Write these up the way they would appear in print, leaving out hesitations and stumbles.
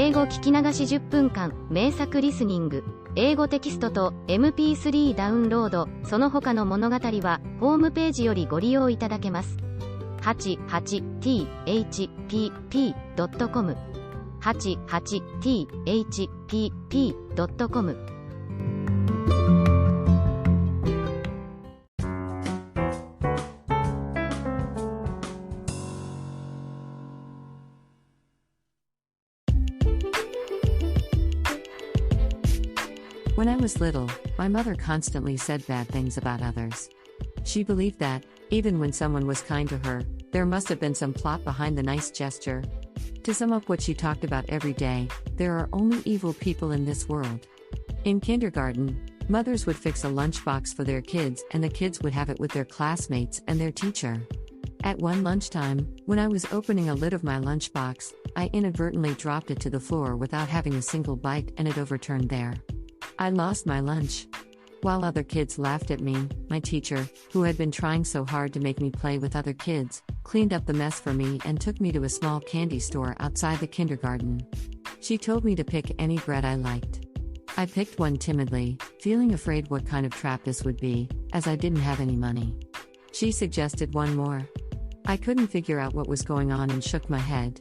英語聞き流し10分間、名作リスニング、英語テキストと MP3 ダウンロード、その他の物語は、ホームページよりご利用いただけます。88thpp.com 88thpp.com When I was little, my mother constantly said bad things about others. She believed that, even when someone was kind to her, there must have been some plot behind the nice gesture. To sum up what she talked about every day, there are only evil people in this world. In kindergarten, mothers would fix a lunchbox for their kids and the kids would have it with their classmates and their teacher. At one lunchtime, when I was opening a lid of my lunchbox, I inadvertently dropped it to the floor without having a single bite and it overturned there. I lost my lunch. While other kids laughed at me, my teacher, who had been trying so hard to make me play with other kids, cleaned up the mess for me and took me to a small candy store outside the kindergarten. She told me to pick any bread I liked. I picked one timidly, feeling afraid what kind of trap this would be, as I didn't have any money. She suggested one more. I couldn't figure out what was going on and shook my head.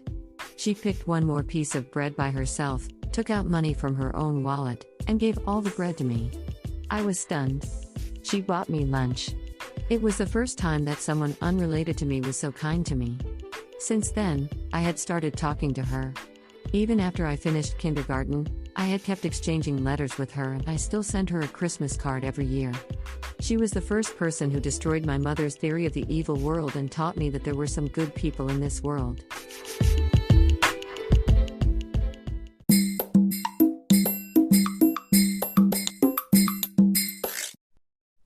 She picked one more piece of bread by herself, took out money from her own wallet, and gave all the bread to me. I was stunned. She bought me lunch. It was the first time that someone unrelated to me was so kind to me. Since then, I had started talking to her. Even after I finished kindergarten, I had kept exchanging letters with her and I still sent her a Christmas card every year. She was the first person who destroyed my mother's theory of the evil world and taught me that there were some good people in this world.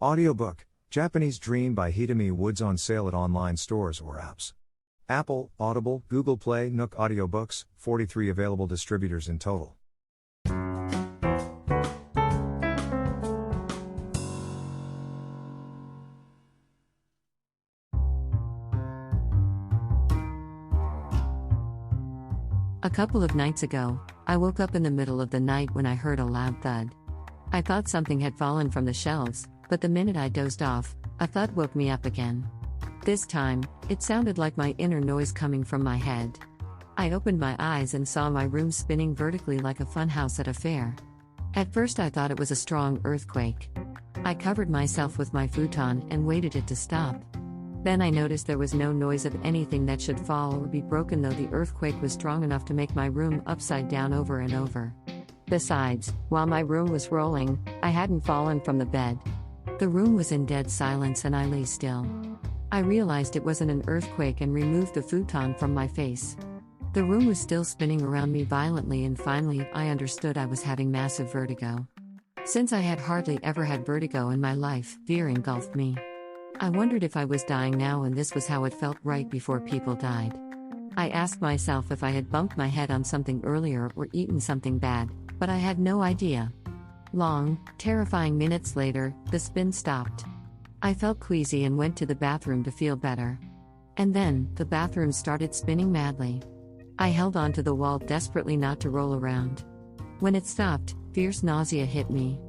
Audiobook, Japanese Dream by Hidemi Woods on sale at online stores or apps. Apple, Audible, Google Play, Nook Audiobooks, 43 available distributors in total. A couple of nights ago, I woke up in the middle of the night when I heard a loud thud. I thought something had fallen from the shelves, but the minute I dozed off, a thud woke me up again. This time, it sounded like my inner noise coming from my head. I opened my eyes and saw my room spinning vertically like a funhouse at a fair. At first I thought it was a strong earthquake. I covered myself with my futon and waited it to stop. Then I noticed there was no noise of anything that should fall or be broken, though the earthquake was strong enough to make my room upside down over and over. Besides, while my room was rolling, I hadn't fallen from the bed. The room was in dead silence and I lay still. I realized it wasn't an earthquake and removed the futon from my face. The room was still spinning around me violently and finally I understood I was having massive vertigo. Since I had hardly ever had vertigo in my life, fear engulfed me. I wondered if I was dying now and this was how it felt right before people died. I asked myself if I had bumped my head on something earlier or eaten something bad, but I had no idea. Long, terrifying minutes later, the spin stopped. I felt queasy and went to the bathroom to feel better. And then, the bathroom started spinning madly. I held onto the wall desperately not to roll around. When it stopped, fierce nausea hit me.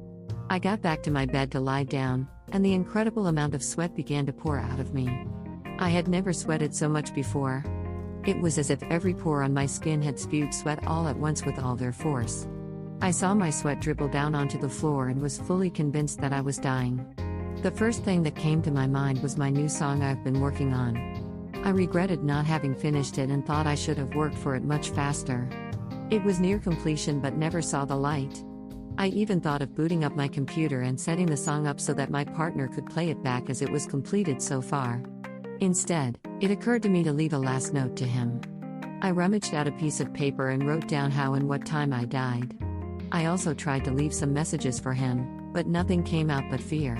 I got back to my bed to lie down, and the incredible amount of sweat began to pour out of me. I had never sweated so much before. It was as if every pore on my skin had spewed sweat all at once with all their force. I saw my sweat dribble down onto the floor and was fully convinced that I was dying. The first thing that came to my mind was my new song I've been working on. I regretted not having finished it and thought I should have worked for it much faster. It was near completion but never saw the light. I even thought of booting up my computer and setting the song up so that my partner could play it back as it was completed so far. Instead, it occurred to me to leave a last note to him. I rummaged out a piece of paper and wrote down how and what time I died. I also tried to leave some messages for him, but nothing came out but fear.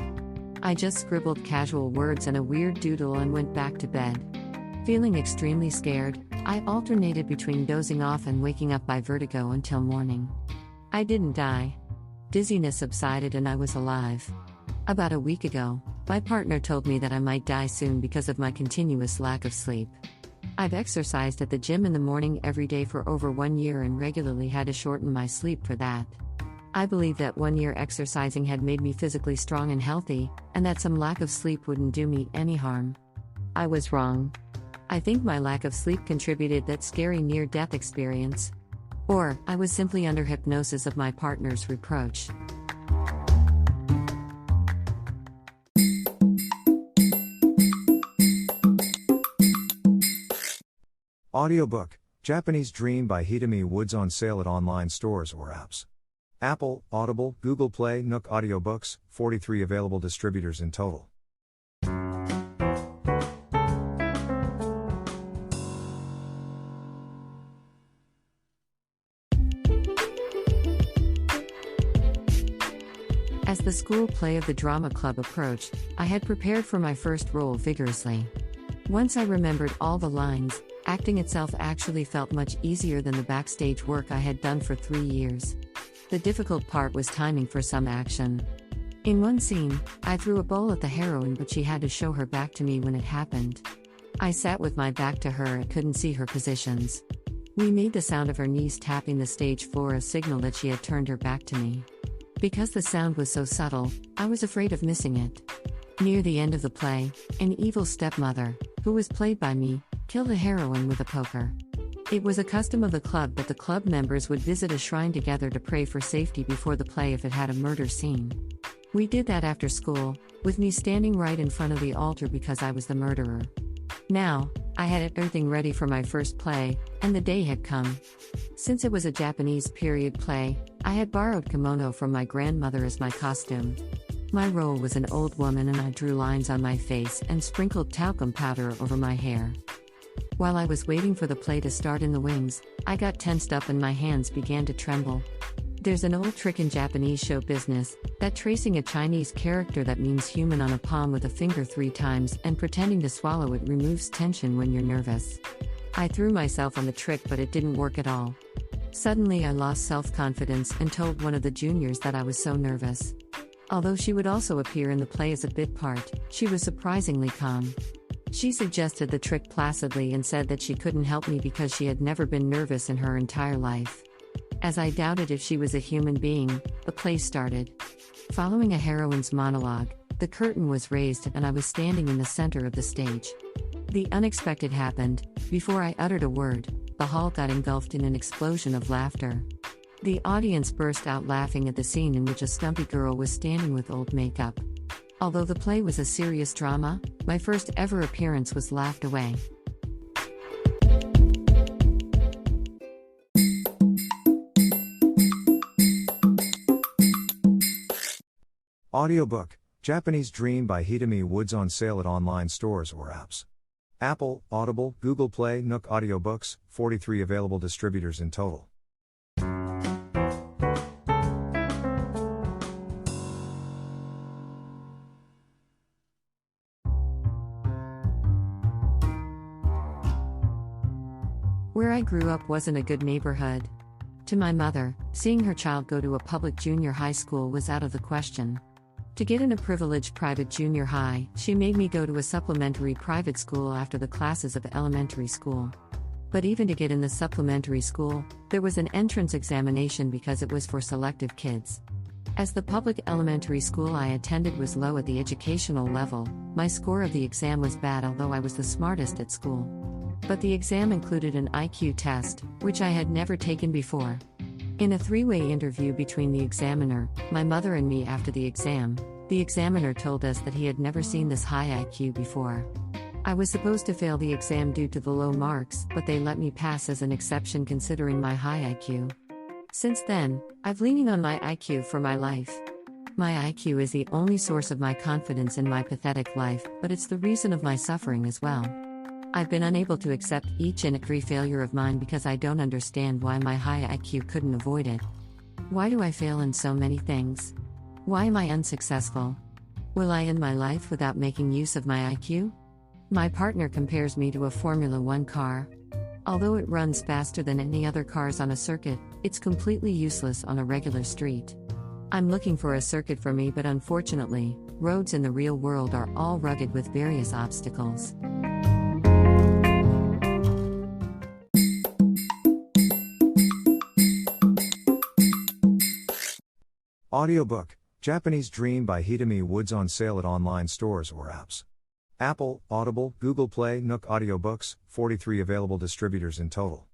I just scribbled casual words and a weird doodle and went back to bed. Feeling extremely scared, I alternated between dozing off and waking up by vertigo until morning. I didn't die. Dizziness subsided and I was alive. About a week ago, my partner told me that I might die soon because of my continuous lack of sleep. I've exercised at the gym in the morning every day for over 1 year and regularly had to shorten my sleep for that. I believe that 1 year exercising had made me physically strong and healthy, and that some lack of sleep wouldn't do me any harm. I was wrong. I think my lack of sleep contributed that scary near-death experience. Or, I was simply under hypnosis of my partner's reproach. Audiobook, Japanese Dream by Hidemi Woods on sale at online stores or apps. Apple, Audible, Google Play, Nook Audiobooks, 43 available distributors in total. As the school play of the drama club approached, I had prepared for my first role vigorously. Once I remembered all the lines, acting itself actually felt much easier than the backstage work I had done for 3 years. The difficult part was timing for some action. In one scene, I threw a bowl at the heroine, but she had to show her back to me when it happened. I sat with my back to her and couldn't see her positions. We made the sound of her knees tapping the stage floor a signal that she had turned her back to me. Because the sound was so subtle, I was afraid of missing it. Near the end of the play, an evil stepmother, who was played by me, killed the heroine with a poker. It was a custom of the club that the club members would visit a shrine together to pray for safety before the play if it had a murder scene. We did that after school, with me standing right in front of the altar because I was the murderer. Now, I had everything ready for my first play, and the day had come. Since it was a Japanese period play, I had borrowed kimono from my grandmother as my costume. My role was an old woman and I drew lines on my face and sprinkled talcum powder over my hair. While I was waiting for the play to start in the wings, I got tensed up and my hands began to tremble. There's an old trick in Japanese show business, that tracing a Chinese character that means human on a palm with a finger 3 times and pretending to swallow it removes tension when you're nervous. I threw myself on the trick, but it didn't work at all. Suddenly I lost self-confidence and told one of the juniors that I was so nervous. Although she would also appear in the play as a bit part, she was surprisingly calm. She suggested the trick placidly and said that she couldn't help me because she had never been nervous in her entire life. As I doubted if she was a human being, the play started. Following a heroine's monologue, the curtain was raised and I was standing in the center of the stage. The unexpected happened. Before I uttered a word, the hall got engulfed in an explosion of laughter. The audience burst out laughing at the scene in which a stumpy girl was standing with old makeup. Although the play was a serious drama, my first ever appearance was laughed away. Audiobook, Japanese Dream by Hidemi Woods on sale at online stores or apps. Apple, Audible, Google Play, Nook Audiobooks, 43 available distributors in total. Where I grew up wasn't a good neighborhood. To my mother, seeing her child go to a public junior high school was out of the question. To get in a privileged private junior high, she made me go to a supplementary private school after the classes of elementary school. But even to get in the supplementary school, there was an entrance examination because it was for selective kids. As the public elementary school I attended was low at the educational level, my score of the exam was bad, although I was the smartest at school. But the exam included an IQ test, which I had never taken before. In a 3-way interview between the examiner, my mother and me after the examiner told us that he had never seen this high IQ before. I was supposed to fail the exam due to the low marks, but they let me pass as an exception considering my high IQ. Since then, I've leaning on my IQ for my life. My IQ is the only source of my confidence in my pathetic life, but it's the reason of my suffering as well. I've been unable to accept each and every failure of mine because I don't understand why my high IQ couldn't avoid it. Why do I fail in so many things? Why am I unsuccessful? Will I end my life without making use of my IQ? My partner compares me to a Formula 1 car. Although it runs faster than any other cars on a circuit, it's completely useless on a regular street. I'm looking for a circuit for me, but unfortunately, roads in the real world are all rugged with various obstacles. Audiobook, Japanese Dream by Hidemi Woods on sale at online stores or apps. Apple, Audible, Google Play, Nook Audiobooks, 43 available distributors in total.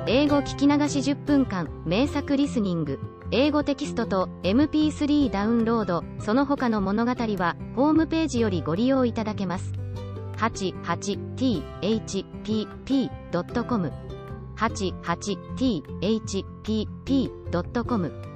英語聞き流し10分間、名作リスニング。英語テキストと MP3 ダウンロード、その他の物語は、ホームページよりご利用いただけます。88thpp.com 88thpp.com